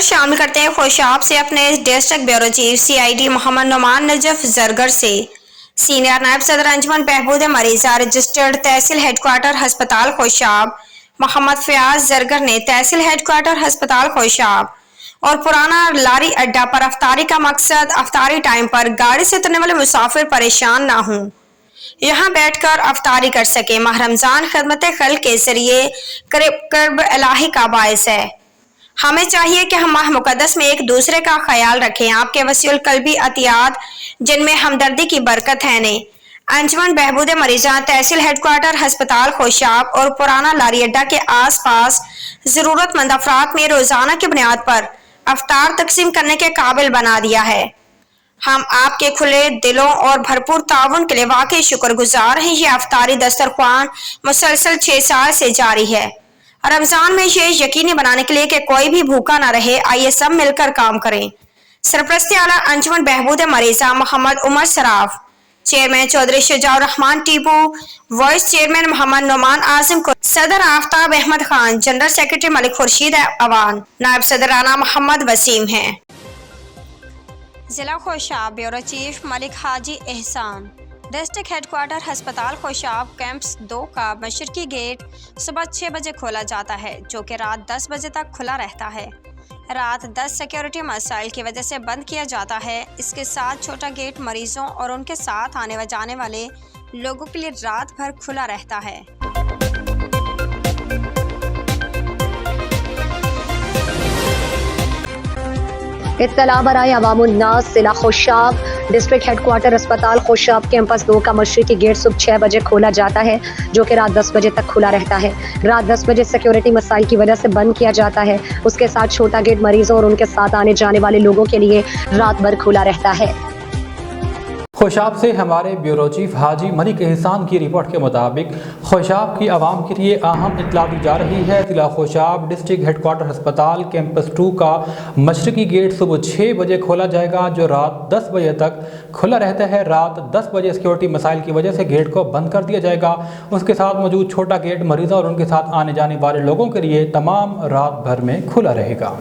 شامل کرتے ہیں خوشاب سے اپنے ڈسٹرکٹ بیورو چیف CID محمد نعمان نجف زرگر سے۔ سینئر نائب صدر انجمن بہبود مریضہ رجسٹرڈ تحصیل ہیڈ کوارٹر ہسپتال خوشاب محمد فیاض زرگر نے تحصیل ہیڈ کوارٹر ہسپتال خوشاب اور پرانا لاری اڈا پر افطاری کا مقصد افطاری ٹائم پر گاڑی سے اترنے والے مسافر پریشان نہ ہوں، یہاں بیٹھ کر افطاری کر سکیں۔ ماہ رمضان خدمت خلق کے ذریعے قرب الہی کا باعث ہے، ہمیں چاہیے کہ ہم ماہ مقدس میں ایک دوسرے کا خیال رکھیں۔ آپ کے وسیع القلبی عطیات جن میں ہمدردی کی برکت ہے نے انجمن بہبود مریضہ تحصیل ہیڈ کوارٹر ہسپتال خوشاب اور پرانا لاری اڈا کے آس پاس ضرورت مند افراد میں روزانہ کی بنیاد پر افطار تقسیم کرنے کے قابل بنا دیا ہے۔ ہم آپ کے کھلے دلوں اور بھرپور تعاون کے لیے واقعی شکر گزار ہیں۔ یہ افطاری دسترخوان مسلسل 6 سال سے جاری ہے۔ رمضان میں یہ یقینی بنانے کے لیے کہ کوئی بھی بھوکا نہ رہے، آئیے سب مل کر کام کریں۔ سرپرست اعلیٰ انجمن بہبود مریضہ محمد عمر سراف، چیئرمین چودھری شجاع الرحمان ٹیپو، وائس چیئرمین محمد نعمان اعظم کو، صدر آفتاب احمد خان، جنرل سیکرٹری ملک خورشید اوان، نائب صدر رانا محمد وسیم ہیں۔ ضلع خوشاب بیورو چیف ملک حاجی احسان، ڈسٹرکٹ ہیڈ کوارٹر ہسپتال خوشاب کیمپس 2 کا مشرقی گیٹ صبح 6 بجے کھولا جاتا ہے، جو کہ رات 10 بجے تک کھلا رہتا ہے۔ رات 10 سیکیورٹی مسائل کی وجہ سے بند کیا جاتا ہے۔ اس کے ساتھ چھوٹا گیٹ مریضوں اور ان کے ساتھ آنے و جانے والے لوگوں کے لیے رات بھر کھلا رہتا ہے۔ اطلاع برائے عوام الناس، ضلع خوشاب ڈسٹرکٹ ہیڈ کوارٹر اسپتال خوشاب کیمپس 2 کا مشرقی گیٹ صبح 6 بجے کھولا جاتا ہے، جو کہ رات 10 بجے تک کھلا رہتا ہے۔ رات 10 بجے سیکیورٹی مسائل کی وجہ سے بند کیا جاتا ہے۔ اس کے ساتھ چھوٹا گیٹ مریضوں اور ان کے ساتھ آنے جانے والے لوگوں کے لیے رات بھر کھلا رہتا ہے۔ خوشاب سے ہمارے بیورو چیف حاجی ملک احسان کی رپورٹ کے مطابق خوشاب کی عوام کے لیے اہم اطلاع دی جا رہی ہے۔ ضلع خوشاب ڈسٹرکٹ ہیڈ کوارٹر ہسپتال کیمپس 2 کا مشرقی گیٹ صبح 6 بجے کھولا جائے گا، جو رات 10 بجے تک کھلا رہتا ہے۔ رات 10 بجے سیکورٹی مسائل کی وجہ سے گیٹ کو بند کر دیا جائے گا۔ اس کے ساتھ موجود چھوٹا گیٹ مریضوں اور ان کے ساتھ آنے جانے والے لوگوں کے لیے تمام رات بھر میں کھلا رہے گا۔